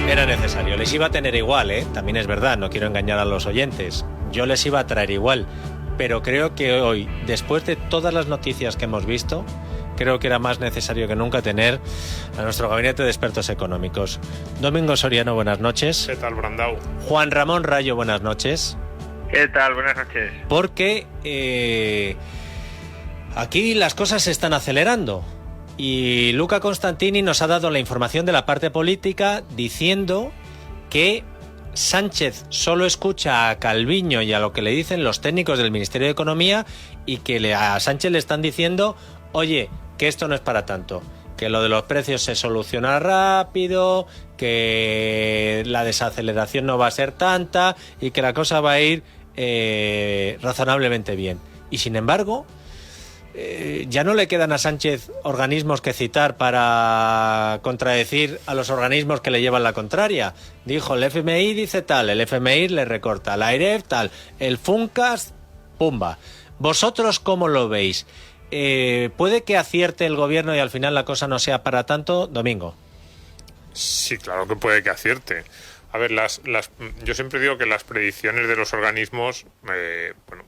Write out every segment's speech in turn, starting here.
Era necesario, les iba a tener igual, también es verdad, no quiero engañar a los oyentes, yo les iba a traer igual, pero creo que hoy, después de todas las noticias que hemos visto, creo que era más necesario que nunca tener a nuestro gabinete de expertos económicos. Domingo Soriano, buenas noches. ¿Qué tal, Brandao? Juan Ramón Rayo, buenas noches. ¿Qué tal? Buenas noches. Porque aquí las cosas se están acelerando. Y Luca Constantini nos ha dado la información de la parte política diciendo que Sánchez solo escucha a Calviño y a lo que le dicen los técnicos del Ministerio de Economía y que a Sánchez le están diciendo, oye, que esto no es para tanto, que lo de los precios se soluciona rápido, que la desaceleración no va a ser tanta y que la cosa va a ir razonablemente bien. Y sin embargo, ya no le quedan a Sánchez organismos que citar para contradecir a los organismos que le llevan la contraria. Dijo, el FMI dice tal, el FMI le recorta, la AIREF tal, el FUNCAS, pumba. ¿Vosotros cómo lo veis? ¿Puede que acierte el gobierno y al final la cosa no sea para tanto, Domingo? Sí, claro que puede que acierte. A ver, yo siempre digo que las predicciones de los organismos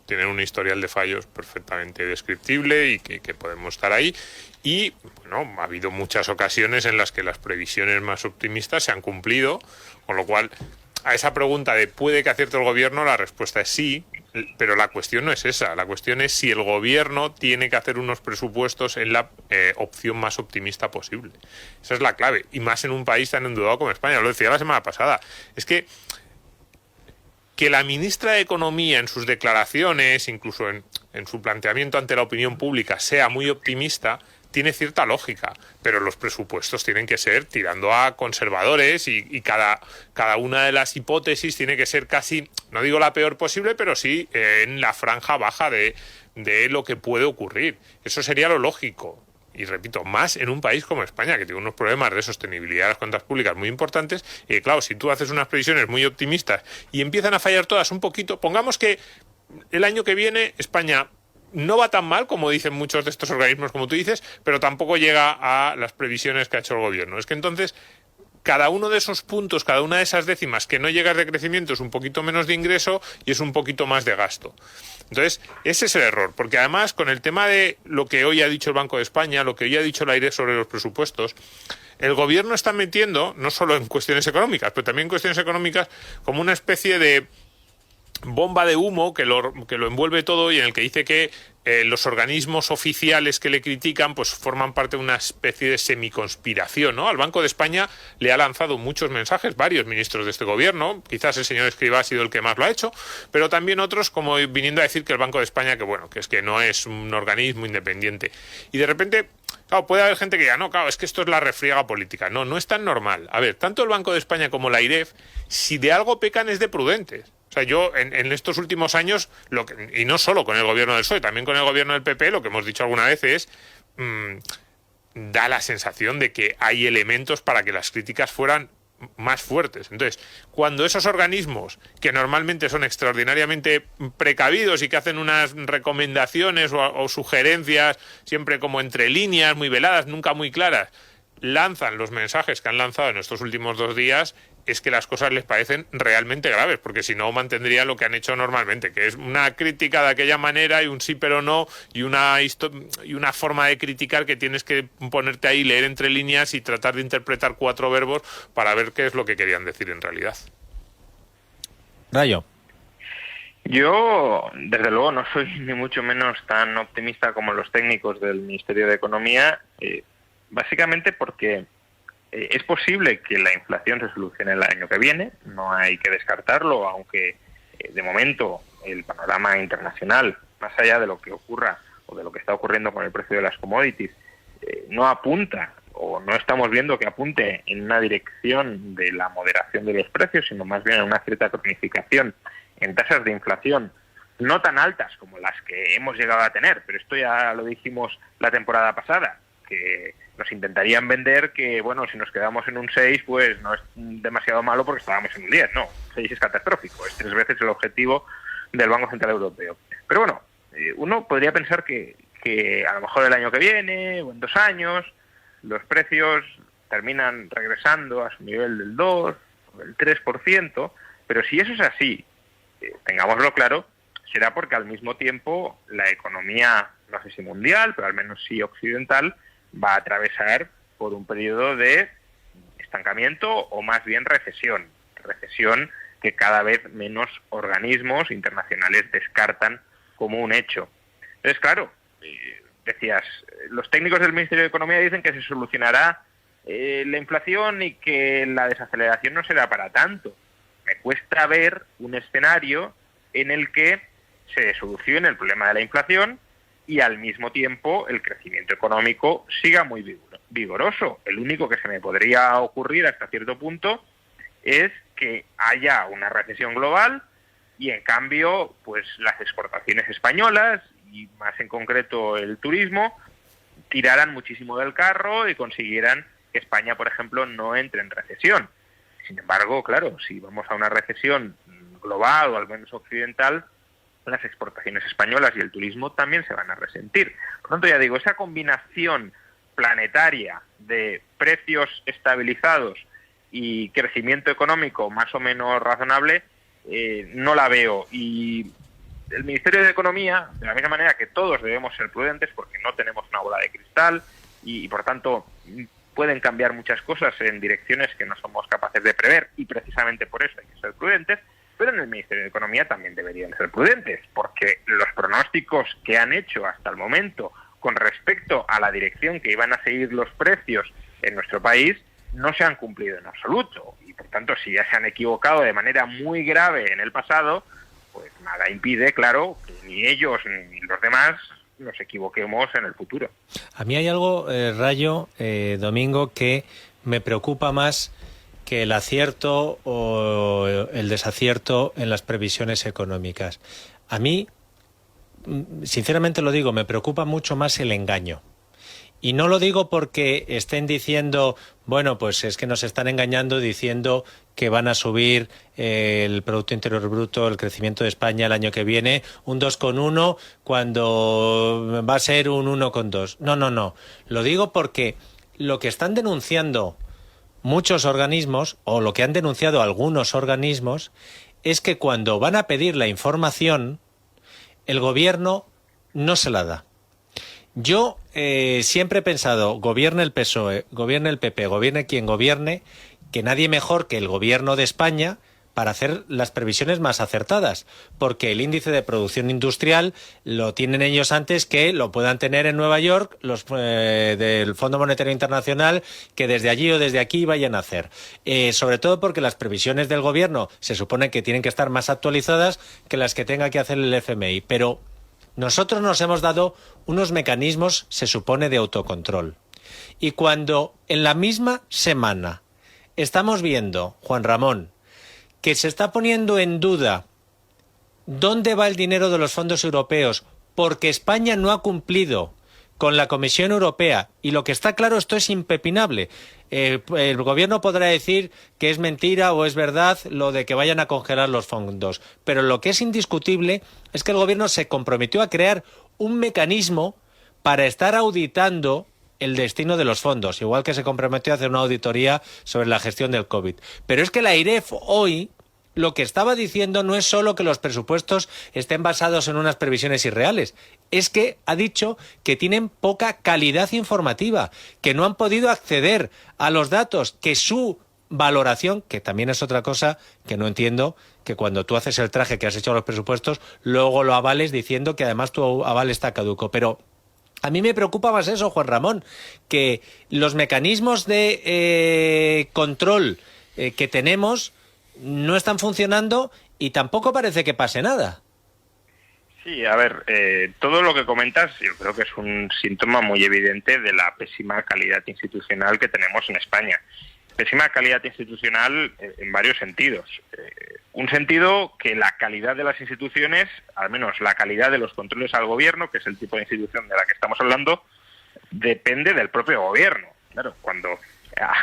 tienen un historial de fallos perfectamente descriptible y que podemos estar ahí. Y bueno, ha habido muchas ocasiones en las que las previsiones más optimistas se han cumplido, con lo cual a esa pregunta de ¿puede que acierte el gobierno? La respuesta es sí, pero la cuestión no es esa. La cuestión es si el gobierno tiene que hacer unos presupuestos en la opción más optimista posible. Esa es la clave, y más en un país tan endeudado como España. Lo decía la semana pasada. Es que la ministra de Economía en sus declaraciones, incluso en su planteamiento ante la opinión pública, sea muy optimista, tiene cierta lógica, pero los presupuestos tienen que ser tirando a conservadores y cada una de las hipótesis tiene que ser casi, no digo la peor posible, pero sí en la franja baja de lo que puede ocurrir. Eso sería lo lógico. Y repito, más en un país como España, que tiene unos problemas de sostenibilidad de las cuentas públicas muy importantes. Y claro, si tú haces unas previsiones muy optimistas y empiezan a fallar todas un poquito, pongamos que el año que viene España no va tan mal como dicen muchos de estos organismos, como tú dices, pero tampoco llega a las previsiones que ha hecho el gobierno. Es que entonces cada uno de esos puntos, cada una de esas décimas que no llegas de crecimiento es un poquito menos de ingreso y es un poquito más de gasto. Entonces, ese es el error, porque además con el tema de lo que hoy ha dicho el Banco de España, lo que hoy ha dicho la AIREF sobre los presupuestos, el gobierno está metiendo, no solo en cuestiones económicas, pero también en cuestiones económicas, como una especie de bomba de humo que lo envuelve todo y en el que dice que los organismos oficiales que le critican pues forman parte de una especie de semiconspiración, ¿no? Al Banco de España le ha lanzado muchos mensajes, varios ministros de este gobierno, quizás el señor Escrivá ha sido el que más lo ha hecho, pero también otros como viniendo a decir que el Banco de España, que es que no es un organismo independiente. Y de repente, claro, puede haber gente que diga, no, claro, es que esto es la refriega política. No, no es tan normal. A ver, tanto el Banco de España como la AIREF, si de algo pecan es de prudentes. O sea, yo en estos últimos años, y no solo con el gobierno del PSOE, también con el gobierno del PP, lo que hemos dicho alguna vez es, da la sensación de que hay elementos para que las críticas fueran más fuertes. Entonces, cuando esos organismos, que normalmente son extraordinariamente precavidos y que hacen unas recomendaciones o sugerencias siempre como entre líneas, muy veladas, nunca muy claras, lanzan los mensajes que han lanzado en estos últimos 2 días, es que las cosas les parecen realmente graves, porque si no mantendrían lo que han hecho normalmente, que es una crítica de aquella manera y un sí pero no y una forma de criticar que tienes que ponerte ahí, leer entre líneas y tratar de interpretar 4 verbos para ver qué es lo que querían decir en realidad. Rayo. Yo, desde luego, no soy ni mucho menos tan optimista como los técnicos del Ministerio de Economía, básicamente porque es posible que la inflación se solucione el año que viene, no hay que descartarlo, aunque de momento el panorama internacional, más allá de lo que ocurra o de lo que está ocurriendo con el precio de las commodities, no apunta o no estamos viendo que apunte en una dirección de la moderación de los precios, sino más bien en una cierta cronificación en tasas de inflación no tan altas como las que hemos llegado a tener, pero esto ya lo dijimos la temporada pasada, que nos intentarían vender que, bueno, si nos quedamos en un 6, pues no es demasiado malo porque estábamos en un 10. No, 6 es catastrófico, es 3 veces el objetivo del Banco Central Europeo. Pero bueno, uno podría pensar que a lo mejor el año que viene o en 2 años los precios terminan regresando a su nivel del 2, el 3%, pero si eso es así, tengámoslo claro, será porque al mismo tiempo la economía, no sé si mundial, pero al menos sí occidental, va a atravesar por un periodo de estancamiento o más bien recesión que cada vez menos organismos internacionales descartan como un hecho. Entonces, claro, decías, los técnicos del Ministerio de Economía dicen que se solucionará la inflación y que la desaceleración no será para tanto. Me cuesta ver un escenario en el que se solucione el problema de la inflación y al mismo tiempo el crecimiento económico siga muy vigoroso. El único que se me podría ocurrir hasta cierto punto es que haya una recesión global y en cambio pues las exportaciones españolas y más en concreto el turismo tiraran muchísimo del carro y consiguieran que España, por ejemplo, no entre en recesión. Sin embargo, claro, si vamos a una recesión global o al menos occidental, las exportaciones españolas y el turismo también se van a resentir. Por lo tanto, ya digo, esa combinación planetaria de precios estabilizados y crecimiento económico más o menos razonable, no la veo. Y el Ministerio de Economía, de la misma manera que todos debemos ser prudentes porque no tenemos una bola de cristal y por tanto pueden cambiar muchas cosas en direcciones que no somos capaces de prever y precisamente por eso hay que ser prudentes, pero en el Ministerio de Economía también deberían ser prudentes porque los pronósticos que han hecho hasta el momento con respecto a la dirección que iban a seguir los precios en nuestro país no se han cumplido en absoluto y por tanto si ya se han equivocado de manera muy grave en el pasado, pues nada impide, claro, que ni ellos ni los demás nos equivoquemos en el futuro. A mí hay algo, Rayo, Domingo, que me preocupa más que el acierto o el desacierto en las previsiones económicas. A mí, sinceramente lo digo, me preocupa mucho más el engaño. Y no lo digo porque estén diciendo, bueno, pues es que nos están engañando diciendo que van a subir el Producto Interior Bruto, el crecimiento de España el año que viene, un 2,1 cuando va a ser un 1,2. No. Lo digo porque lo que están denunciando muchos organismos, o lo que han denunciado algunos organismos, es que cuando van a pedir la información, el gobierno no se la da. Yo siempre he pensado, gobierne el PSOE, gobierne el PP, gobierne quien gobierne, que nadie mejor que el gobierno de España para hacer las previsiones más acertadas, porque el índice de producción industrial lo tienen ellos antes que lo puedan tener en Nueva York los del Fondo Monetario Internacional, que desde allí o desde aquí vayan a hacer. Sobre todo porque las previsiones del gobierno se supone que tienen que estar más actualizadas que las que tenga que hacer el FMI, pero nosotros nos hemos dado unos mecanismos, se supone, de autocontrol. Y cuando en la misma semana estamos viendo, Juan Ramón, que se está poniendo en duda dónde va el dinero de los fondos europeos porque España no ha cumplido con la Comisión Europea, y lo que está claro, esto es impepinable. El gobierno podrá decir que es mentira o es verdad lo de que vayan a congelar los fondos, pero lo que es indiscutible es que el gobierno se comprometió a crear un mecanismo para estar auditando el destino de los fondos, igual que se comprometió a hacer una auditoría sobre la gestión del COVID. Pero es que la AIREF hoy lo que estaba diciendo no es solo que los presupuestos estén basados en unas previsiones irreales, es que ha dicho que tienen poca calidad informativa, que no han podido acceder a los datos, que su valoración, que también es otra cosa que no entiendo, que cuando tú haces el traje que has hecho a los presupuestos, luego lo avales diciendo que además tu aval está caduco. Pero a mí me preocupa más eso, Juan Ramón, que los mecanismos de control que tenemos no están funcionando y tampoco parece que pase nada. Sí, a ver, todo lo que comentas yo creo que es un síntoma muy evidente de la pésima calidad institucional que tenemos en España. Pésima calidad institucional en varios sentidos. Un sentido que la calidad de las instituciones, al menos la calidad de los controles al gobierno, que es el tipo de institución de la que estamos hablando, depende del propio gobierno. Claro, cuando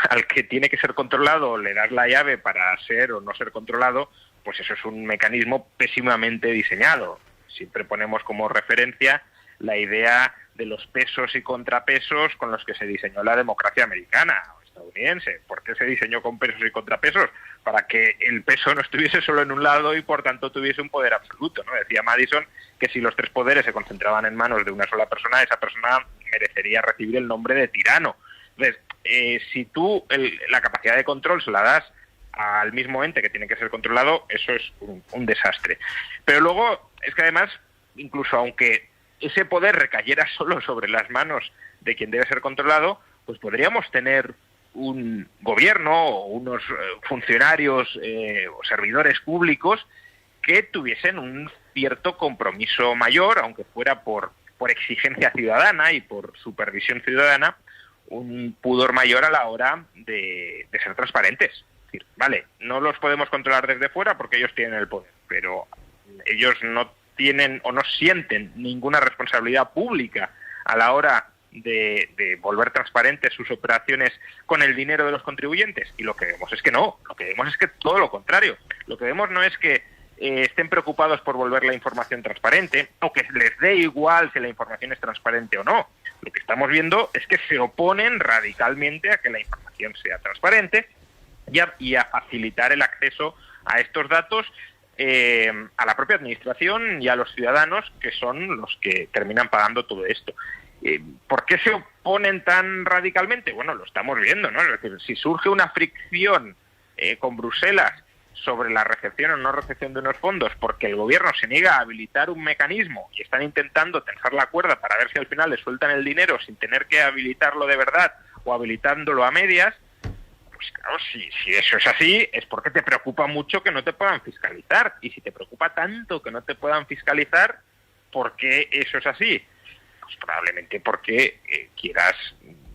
al que tiene que ser controlado le das la llave para ser o no ser controlado, pues eso es un mecanismo pésimamente diseñado. Siempre ponemos como referencia la idea de los pesos y contrapesos con los que se diseñó la democracia americana. estadounidense. ¿Por qué se diseñó con pesos y contrapesos? Para que el peso no estuviese solo en un lado y por tanto tuviese un poder absoluto, ¿no? Decía Madison que si los tres poderes se concentraban en manos de una sola persona, esa persona merecería recibir el nombre de tirano. Entonces, si tú la capacidad de control se la das al mismo ente que tiene que ser controlado, eso es un desastre. Pero luego, es que además, incluso aunque ese poder recayera solo sobre las manos de quien debe ser controlado, pues podríamos tener un gobierno o unos funcionarios o servidores públicos que tuviesen un cierto compromiso mayor, aunque fuera por exigencia ciudadana y por supervisión ciudadana, un pudor mayor a la hora de ser transparentes. Es decir, vale, no los podemos controlar desde fuera porque ellos tienen el poder, pero ellos no tienen o no sienten ninguna responsabilidad pública a la hora de volver transparentes sus operaciones con el dinero de los contribuyentes. Y lo que vemos es que no, lo que vemos es que todo lo contrario. Lo que vemos no es que estén preocupados por volver la información transparente o que les dé igual si la información es transparente o no. Lo que estamos viendo es que se oponen radicalmente a que la información sea transparente y a facilitar el acceso a estos datos a la propia administración y a los ciudadanos, que son los que terminan pagando todo esto. ¿Por qué se oponen tan radicalmente? Bueno, lo estamos viendo, ¿no? Es decir, si surge una fricción con Bruselas sobre la recepción o no recepción de unos fondos porque el gobierno se niega a habilitar un mecanismo y están intentando tensar la cuerda para ver si al final les sueltan el dinero sin tener que habilitarlo de verdad o habilitándolo a medias, pues claro, si eso es así, es porque te preocupa mucho que no te puedan fiscalizar. Y si te preocupa tanto que no te puedan fiscalizar, ¿por qué eso es así? Pues probablemente porque quieras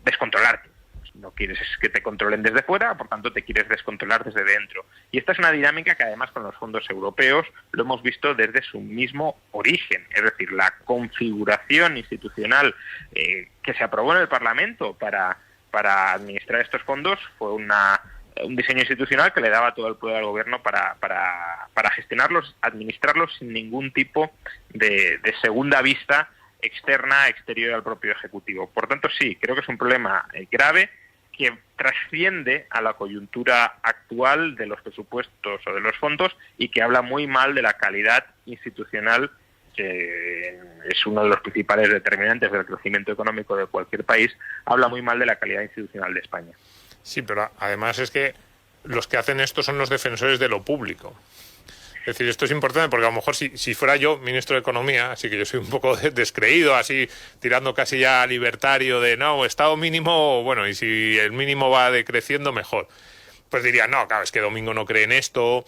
descontrolarte. No quieres que te controlen desde fuera, por tanto te quieres descontrolar desde dentro. Y esta es una dinámica que además con los fondos europeos lo hemos visto desde su mismo origen. Es decir, la configuración institucional que se aprobó en el Parlamento para administrar estos fondos fue un diseño institucional que le daba todo el poder al gobierno para gestionarlos, administrarlos sin ningún tipo de segunda vista externa, exterior al propio Ejecutivo. Por tanto, sí, creo que es un problema grave que trasciende a la coyuntura actual de los presupuestos o de los fondos y que habla muy mal de la calidad institucional, que es uno de los principales determinantes del crecimiento económico de cualquier país. Habla muy mal de la calidad institucional de España. Sí, pero además es que los que hacen esto son los defensores de lo público. Es decir, esto es importante porque a lo mejor si fuera yo ministro de Economía, así que yo soy un poco descreído, así tirando casi ya libertario de no, estado mínimo, bueno, y si el mínimo va decreciendo, mejor. Pues diría, no, claro, es que Domingo no cree en esto,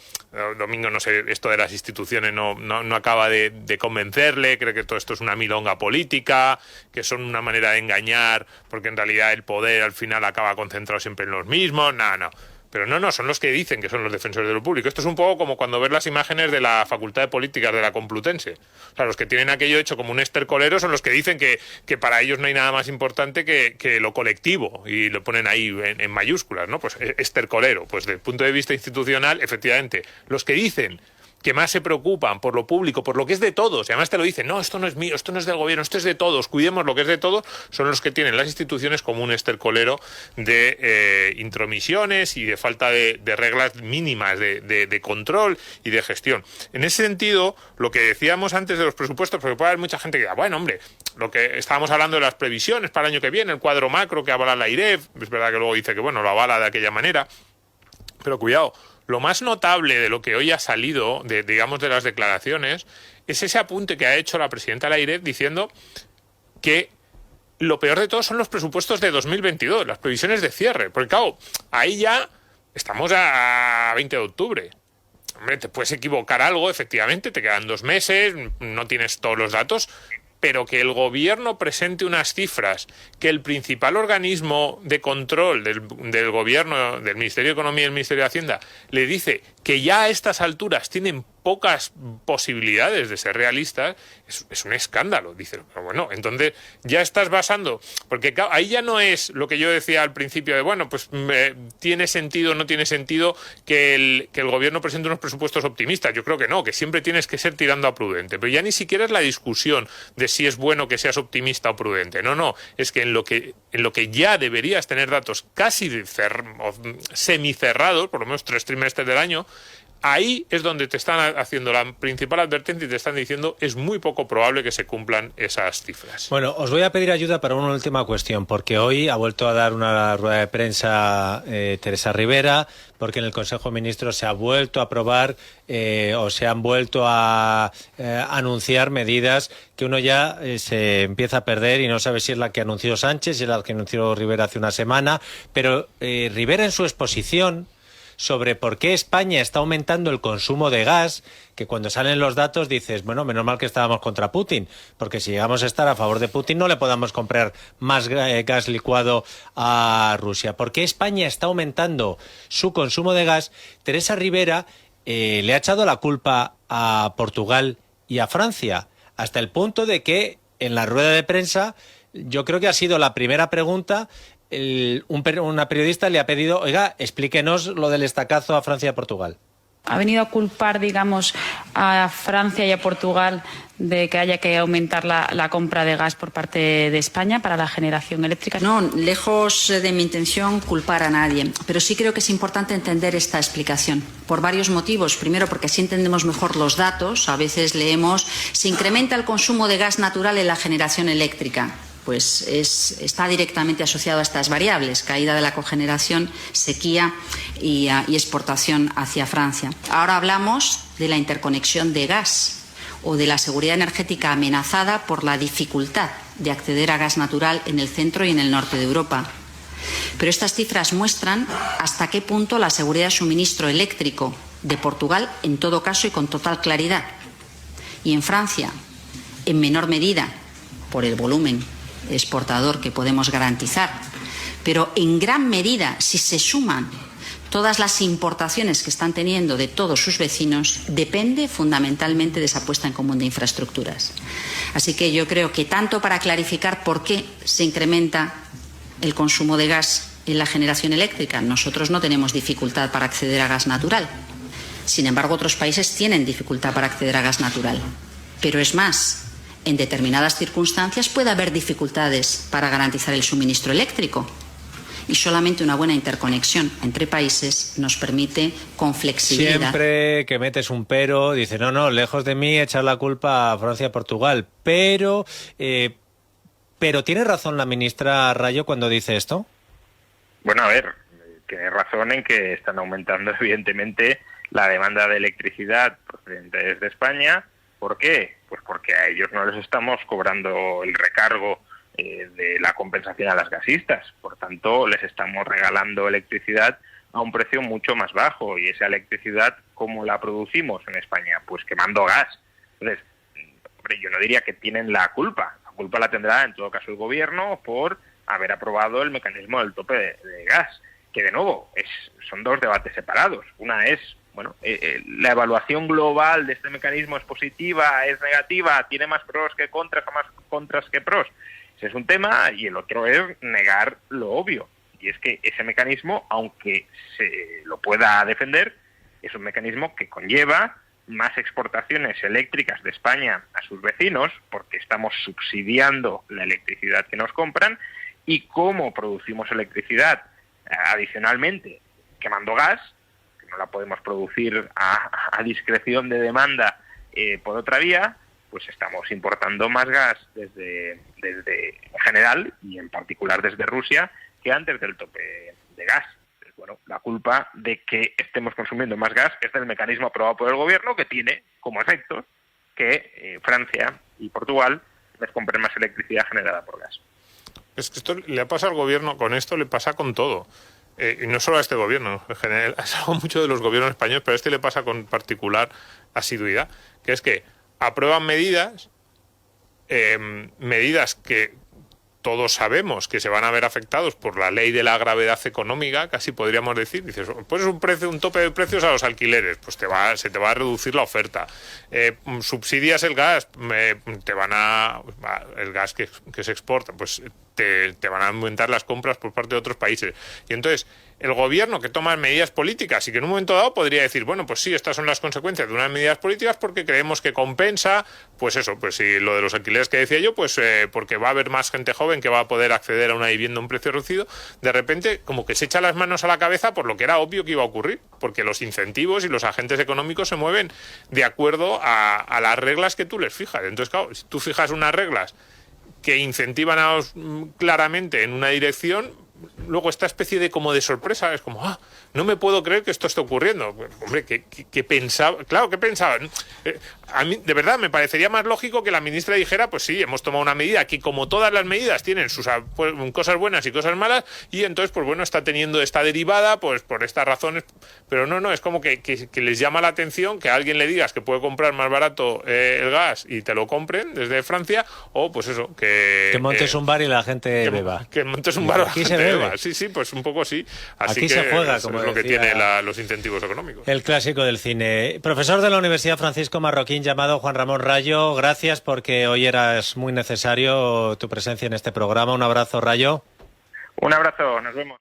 Domingo no sé, esto de las instituciones no acaba de convencerle, cree que todo esto es una milonga política, que son una manera de engañar, porque en realidad el poder al final acaba concentrado siempre en los mismos, no. Pero no, son los que dicen que son los defensores de lo público. Esto es un poco como cuando ves las imágenes de la Facultad de Políticas de la Complutense. O sea, los que tienen aquello hecho como un estercolero son los que dicen que para ellos no hay nada más importante que lo colectivo, y lo ponen ahí en mayúsculas, ¿no? Pues estercolero. Pues desde el punto de vista institucional, efectivamente, los que dicen que más se preocupan por lo público, por lo que es de todos, y además te lo dicen, no, esto no es mío, esto no es del gobierno, esto es de todos, cuidemos lo que es de todos, son los que tienen las instituciones como un estercolero de intromisiones y de falta de reglas mínimas de control y de gestión. En ese sentido, lo que decíamos antes de los presupuestos, porque puede haber mucha gente que diga, bueno, hombre, lo que estábamos hablando de las previsiones para el año que viene, el cuadro macro que avala la IREF, es verdad que luego dice que, bueno, lo avala de aquella manera, pero cuidado. Lo más notable de lo que hoy ha salido, digamos, de las declaraciones, es ese apunte que ha hecho la presidenta de la IREF diciendo que lo peor de todo son los presupuestos de 2022, las previsiones de cierre. Porque, claro, ahí ya estamos a 20 de octubre. Hombre, te puedes equivocar algo, efectivamente, te quedan 2 meses, no tienes todos los datos, pero que el gobierno presente unas cifras, que el principal organismo de control del gobierno, del Ministerio de Economía y del Ministerio de Hacienda, le dice que ya a estas alturas tienen pocas posibilidades de ser realistas, es un escándalo. Dices, bueno, entonces ya estás basando, porque ahí ya no es lo que yo decía al principio de, bueno, pues tiene sentido o no tiene sentido que el gobierno presente unos presupuestos optimistas. Yo creo que no, que siempre tienes que ser tirando a prudente, pero ya ni siquiera es la discusión de si es bueno que seas optimista o prudente. No, es que en lo que ya deberías tener datos casi semicerrados, por lo menos 3 trimestres del año, ahí es donde te están haciendo la principal advertencia y te están diciendo es muy poco probable que se cumplan esas cifras. Bueno, os voy a pedir ayuda para una última cuestión, porque hoy ha vuelto a dar una rueda de prensa Teresa Rivera, porque en el Consejo de Ministros se ha vuelto a aprobar o se han vuelto a anunciar medidas que uno ya se empieza a perder y no sabe si es la que anunció Sánchez, si es la que anunció Rivera hace una semana, pero Rivera en su exposición sobre por qué España está aumentando el consumo de gas, que cuando salen los datos dices, bueno, menos mal que estábamos contra Putin, porque si llegamos a estar a favor de Putin no le podamos comprar más gas licuado a Rusia. ¿Por qué España está aumentando su consumo de gas? Teresa Rivera le ha echado la culpa a Portugal y a Francia, hasta el punto de que en la rueda de prensa, yo creo que ha sido la primera pregunta, una periodista le ha pedido, oiga, explíquenos lo del estacazo a Francia y a Portugal. ¿Ha venido a culpar, digamos, a Francia y a Portugal de que haya que aumentar la compra de gas por parte de España para la generación eléctrica? No, lejos de mi intención culpar a nadie, pero sí creo que es importante entender esta explicación por varios motivos. Primero, porque así entendemos mejor los datos. A veces leemos, se incrementa el consumo de gas natural en la generación eléctrica. Pues está directamente asociado a estas variables, caída de la cogeneración, sequía y exportación hacia Francia. Ahora hablamos de la interconexión de gas o de la seguridad energética amenazada por la dificultad de acceder a gas natural en el centro y en el norte de Europa. Pero estas cifras muestran hasta qué punto la seguridad de suministro eléctrico de Portugal, en todo caso y con total claridad, y en Francia, en menor medida, por el volumen exportador que podemos garantizar, pero en gran medida, si se suman todas las importaciones que están teniendo de todos sus vecinos, depende fundamentalmente de esa puesta en común de infraestructuras. Así que yo creo que tanto para clarificar por qué se incrementa el consumo de gas en la generación eléctrica, nosotros no tenemos dificultad para acceder a gas natural. Sin embargo, otros países tienen dificultad para acceder a gas natural. Pero es más, en determinadas circunstancias puede haber dificultades para garantizar el suministro eléctrico y solamente una buena interconexión entre países nos permite con flexibilidad. Siempre que metes un pero, dice, no, lejos de mí echar la culpa a Francia y a Portugal, pero ¿tiene razón la ministra Rayo cuando dice esto? Bueno, a ver, tiene razón en que están aumentando evidentemente la demanda de electricidad procedente desde España. ¿Por qué? Pues porque a ellos no les estamos cobrando el recargo de la compensación a las gasistas. Por tanto, les estamos regalando electricidad a un precio mucho más bajo. Y esa electricidad, ¿cómo la producimos en España? Pues quemando gas. Entonces, hombre, yo no diría que tienen la culpa. La culpa la tendrá, en todo caso, el gobierno por haber aprobado el mecanismo del tope de gas. Que, de nuevo, son dos debates separados. Una es, bueno, la evaluación global de este mecanismo es positiva, es negativa, tiene más pros que contras o más contras que pros. Ese es un tema, y el otro es negar lo obvio. Y es que ese mecanismo, aunque se lo pueda defender, es un mecanismo que conlleva más exportaciones eléctricas de España a sus vecinos, porque estamos subsidiando la electricidad que nos compran, y cómo producimos electricidad adicionalmente quemando gas, no la podemos producir a discreción de demanda por otra vía, pues estamos importando más gas desde en general y en particular desde Rusia que antes del tope de gas. Entonces, bueno, la culpa de que estemos consumiendo más gas es del mecanismo aprobado por el gobierno, que tiene como efecto que Francia y Portugal les compren más electricidad generada por gas. Es que esto le pasa al gobierno, con esto le pasa con todo. Y no solo a este gobierno, en general, es algo mucho de los gobiernos españoles, pero a este le pasa con particular asiduidad, que es que aprueban medidas que todos sabemos que se van a ver afectados por la ley de la gravedad económica, casi podríamos decir. Dices, pues un tope de precios a los alquileres, pues se te va a reducir la oferta. Subsidias el gas, el gas que se exporta, pues te van a aumentar las compras por parte de otros países. Y entonces, el gobierno que toma medidas políticas y que en un momento dado podría decir, bueno, pues sí, estas son las consecuencias de unas medidas políticas porque creemos que compensa, pues eso, pues si lo de los alquileres que decía yo, pues porque va a haber más gente joven que va a poder acceder a una vivienda a un precio reducido, de repente como que se echa las manos a la cabeza por lo que era obvio que iba a ocurrir, porque los incentivos y los agentes económicos se mueven de acuerdo a las reglas que tú les fijas. Entonces, claro, si tú fijas unas reglas que incentivan claramente en una dirección, luego esta especie de como de sorpresa, es como, no me puedo creer que esto esté ocurriendo. Pues, hombre, ¿qué pensaba? Claro, ¿qué pensaba? A mí, de verdad, me parecería más lógico que la ministra dijera, pues sí, hemos tomado una medida que, como todas las medidas, tienen sus cosas buenas y cosas malas, y entonces, pues bueno, está teniendo esta derivada, pues por estas razones. Pero no, es como que les llama la atención que a alguien le digas que puede comprar más barato el gas y te lo compren desde Francia, o pues eso, que montes un bar y la gente beba. Que montes un bar y la gente beba. Sí, pues un poco sí. Así aquí que se juega, como es lo que decía, tiene los incentivos económicos. El clásico del cine. Profesor de la Universidad Francisco Marroquín, llamado Juan Ramón Rayo, gracias porque hoy eras muy necesario tu presencia en este programa. Un abrazo, Rayo. Un abrazo, nos vemos.